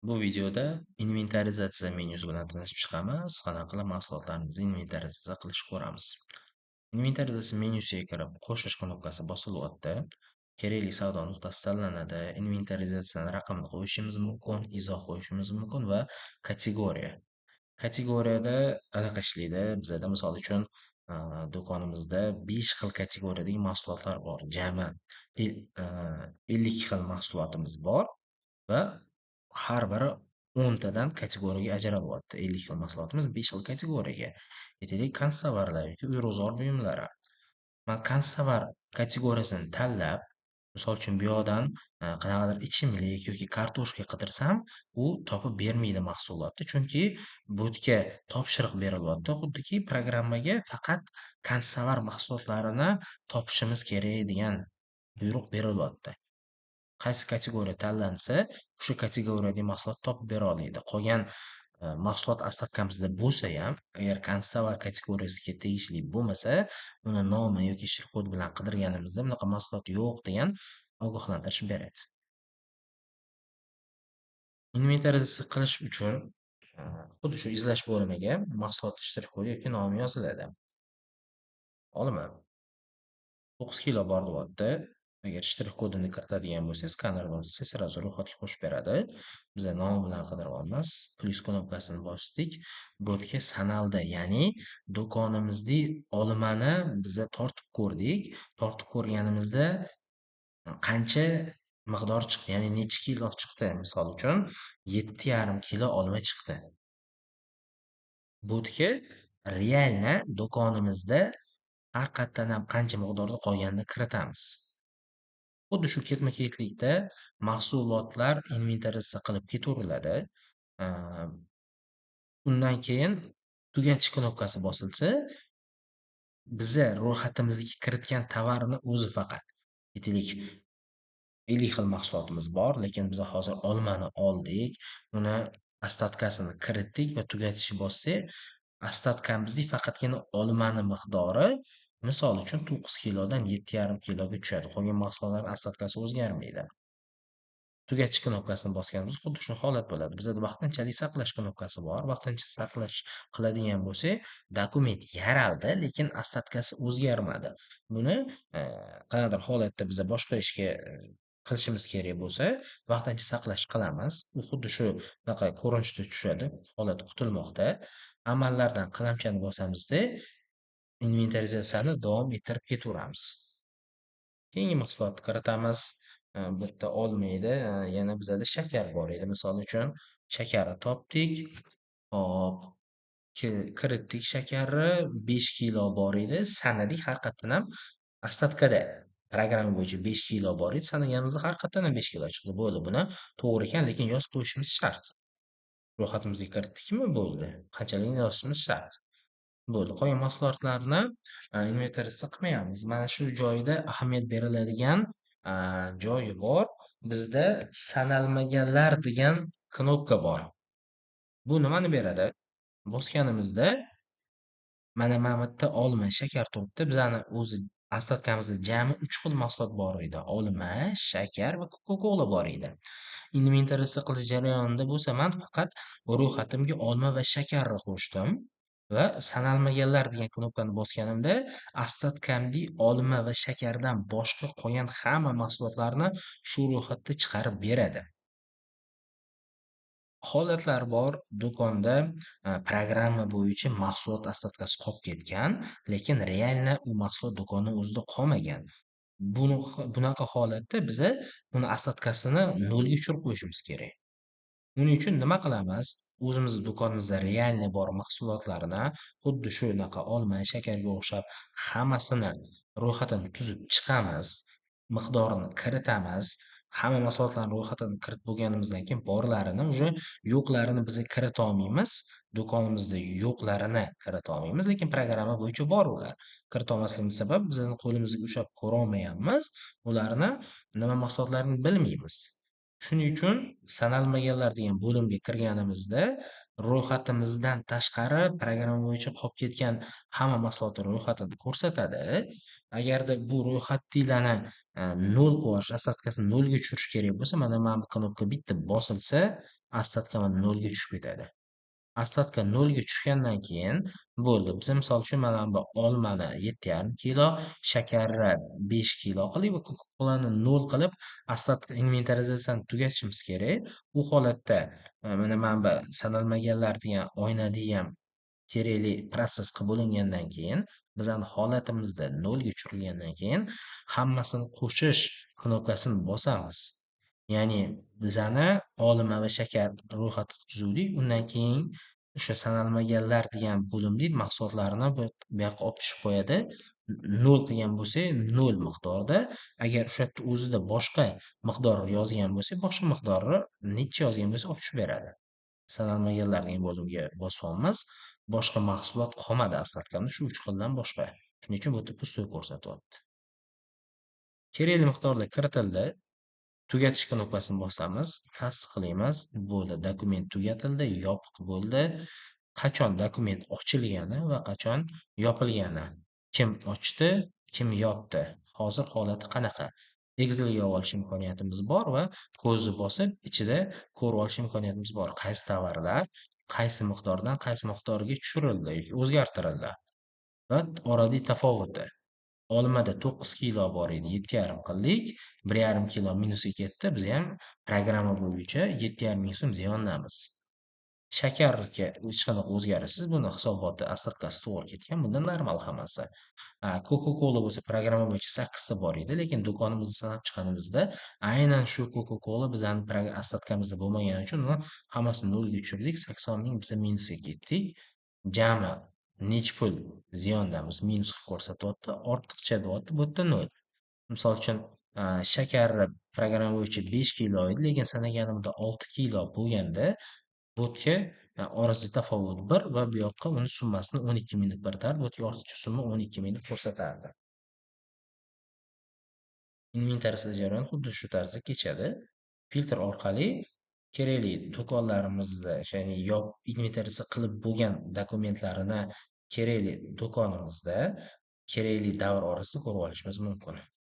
Bu videoda inventarizatsiya menyusi bilan tanishib chiqamiz. Qanaqa qilib mahsulotlarimizni inventarizatsiya qilishni ko'ramiz. Inventarizatsiya menyusiga kirib, qo'shish knopkasi bosilyapti. Kerakli savdo nuqtasi tanlanadi. Inventarizatsiyani raqamini qo'yishimiz mumkin, izoh qo'yishimiz mumkin va kategoriya. Kategoriyada qanaqa ishlaydi? Bizada misol uchun do'konimizda 5 xil kategoriyadagi mahsulotlar bor. Jami el 50 xil mahsulotimiz bor va har biri 10 tadan kategoriyaga ajralyapti. 50 xil mahsulotimiz 5 xil kategoriyaga. Aytaylik, konstovarlar yoki uy-ro'zg'or buyumlari. Man konstovar kategoriyasini tanlab, misol uchun bu yoqdan qanaqadir ichimlik yoki kartoshka qidirsam, u topib bermaydi mahsulotni. Chunki bu yerga topshiriq berilyapti. Xuddiki programmaga faqat konstovar mahsulotlarini topishimiz kerak degan buyruq berilyapti. Qaysi kategoriya tanlansa, o'sha kategoriyadagi mahsulot topib bera oladi. Qolgan mahsulot asnatamizda bo'lsayam, agar konstovar kategoriyasiga tegishli bo'lmasa, uni nomi yoki shtrix kod bilan qidirganimizda bunaqa mahsulot yo'q degan ogohlantirish beradi. Inventarizatsiya qilish uchun xuddi shu izlash bo'limiga mahsulot shtrix kodi yoki nomi yoziladi. Olaman. 9 kilo bor deyapti. Agar shtrix kodini kiritadigan bo'lsangiz, skanerni o'tsa sразу ro'yxatga qo'shib beradi. Biza nomi bilan qidiryapmiz. Plyus knopkasini bosdik. Bu yerga sanaldi, ya'ni do'konimizda olmani biza tortib ko'rdik. Tortib ko'rganimizda qancha miqdor chiqdi, ya'ni necha kilo chiqdi. Misol uchun 7,5 kilo olma chiqdi. Bu yerga realni do'konimizda har qayerdan ham qancha miqdorda qolganini kiritamiz. Xuddi shu ketma-ketlikda mahsulotlar inventarizatsiya qilib ketaveriladi. Undan keyin tugatish knopkasi bosilsa, biza ro'yxatimizga kiritgan tovarni o'zi faqat. Aytaylik, 50 xil mahsulotimiz bor, lekin biz hozir olmani oldik, uni ostatkasini kiritdik va tugatishni bossak, ostatkamizda faqatgina olmani miqdori misol uchun 9 kilodan 7,5 kiloga tushadi. Qolgan mahsulotlar ostatkasi o'zgarmaydi. Tugatish knopkasini bosganimizda xuddi shu holat bo'ladi. Bizada vaqtinchalik saqlash knopkasi bor. Vaqtincha saqlash qiladigan bo'lsak, dokument yaraldi, lekin ostatkasi o'zgarmadi. Buni qanaqadir holatda biza boshqa ishga qilishimiz kerak bo'lsa, vaqtincha saqlash qilamiz. U xuddi shu bunaqa ko'rinishda tushadi. Holat kutilmoqda. Amallardan qalamchani bosamizda inventarizatsiyani davom ettirib ketaveramiz. Keyingi mahsulotni kiritamiz. Bu yerda olma edi, yana bizada shakar bor edi. Misol uchun shakarni topdik. Hop, kiritdik shakarni. 5 kilo bor edi. Sanadik har qayerdan ham ostatkada programma bo'yicha 5 kilo bor edi. Sanaganimizda har qayerdan ham 5 kilo chiqdi. Bo'ldi, buni to'g'ri ekan, lekin yozib qo'yishimiz shart. Ro'yxatimizga kiritdikmi? Bo'ldi. Qanchaligini yozishimiz shart. Bo'ldi. Qolgan mahsulotlarni inventarizatsiya qilmayapmiz. Mana shu joyda ahamiyat beriladigan joyi bor. Bizda sanalmaganlar degan knopka bor. Bu nimani beradi? Bosganimizda mana bu yerda olma, shakar turibdi. Bizani o'zi ostatkamizda jami 3 xil mahsulot bor edi. Olma, shakar va Coca-Cola bor edi. Inventarizatsiya qilish jarayonida bo'lsa, men faqat ro'yxatimga olma va shakarni qo'shdim va sanalmaganlar degan knopkani bosganimda ostatkamda olma va shakardan boshqa qolgan hamma mahsulotlarni shu ro'yxatda chiqarib beradi. Holatlar bor, do'konda programma bo'yicha mahsulot ostatkasi qolib ketgan, lekin realni u mahsulot do'konni o'zida qolmagan. Bunaqa holatda biza uni ostatkasini nolga tushirib qo'yishimiz kerak. Buning uchun nima qilamiz? O'zimizni do'konimizda realniy bor mahsulotlarni xuddi shunaqa olma, shakarga o'xshab hammasini ro'yxatini tuzib chiqamiz, miqdorini kiritamiz. Hamma mahsulotlarni ro'yxatini kiritib bo'lganimizdan keyin borlarini uje yo'qlarini biza kirita olmaymiz. Do'konimizda yo'qlarini kirita olmaymiz, lekin programma bo'yicha bor ular. Kirita olmasligimiz sabab bizani qo'limizga ushlab ko'rolmayapmiz. Ularni nima mahsulotlarini bilmaymiz. Shuning uchun sanalmaganlar degan bo'limga kirganimizda ro'yxatimizdan tashqari programma bo'yicha qolib ketgan hamma mahsulotlar ro'yxatini ko'rsatadi. Agarda bu ro'yxatdagilani nol qivosh, assadkasini nolga tushirish kerak bo'lsa, mana bu knopka bitta bosilsa, assadka mana nolga tushib ketadi. Assadka nolga tushgandan keyin bo'ldi. Biz misol uchun mana bu olmani 7,5 kilo, shakarni 5 kilo qilib va Coca-Colani 0 qilib assadka inventarizatsiyani tugatishimiz kerak. U holatda mana bu sanalmaganlar degan oynada ham kerakli protsess qilib bo'lingandan keyin bizani holatimizda 0 ga tushirilgandan keyin hammasini qo'shish knopkasini bosamiz. Ya'ni bizani olma va shakar ro'yxati tuzuvdik. Undan keyin o'sha sanalmaganlar degan bo'limli mahsulotlarni bu yoqqa olib tushib qo'yadi. 0 qilgan bo'lsak, 0 miqdorda. Agar o'sha yerda o'zida boshqa miqdor yozgan bo'lsak, boshqa miqdorni necha yozgan bo'lsa olib tushib beradi. Sanalmaganlar degan bo'limga bosyapmiz. Boshqa mahsulot qolmadi assadkamda shu 3 xildan boshqa. Shuning uchun bu yerda pustoy ko'rsatyapti. Kerakli miqdorda kiritildi. Tugatish knopkasini bosamiz, tasdiqlaymiz. Bo'ldi, dokument tugatildi, yopiq bo'ldi. Qachon dokument ochilgani va qachon yopilgani. Kim ochdi, kim yopdi. Hozir holati qanaqa? Excelga olish imkoniyatimiz bor va ko'zni bosib ichida ko'rib olish imkoniyatimiz bor. Qaysi tovarlar qaysi miqdordan qaysi miqdorga tushirildi yoki o'zgartirildi va oradagi tafovuti. Olmada 9 kilo bor edi, 7,5 qildik. 1,5 kilo minusga ketdi. Biz ham programma bo'yicha 7,5 ming so'm ziyondamiz. Shakarga hech qanaqa o'zgarishsiz. Buni hisoboti assadkasi to'g'ri ketgan. Bunda normal hammasi. Coca-Cola bo'lsa programma bo'yicha 8 ta bor edi, lekin do'konimizni sanab chiqqanimizda aynan shu Coca-Cola bizani assadkamizda bo'lmagani uchun uni hammasini 0 ga tushirdik. 80 ming biz minusga ketdik. Jami necha pul ziyondamiz minus qilib ko'rsatyapti. Ortiqcha deyapti, bu yerda 0. Misol uchun shakarni programma bo'yicha 5 kilo edi, lekin sanaganimda 6 kilo bo'lganda bu yerga orasida tafovut 1 va bu yoqqa uni summasini 12 ming deb kiritardi. Bu yerga ortiqcha summa 12 ming deb ko'rsatardi. Inventarizatsiya jarayoni xuddi shu tarzda kechadi. Filtr orqali kerakli do'konlarimizda, ya'ni inventarizatsiya qilib bo'lgan dokumentlarini kerakli do'konimizda kerakli davr orasida ko'rib olishimiz mumkin.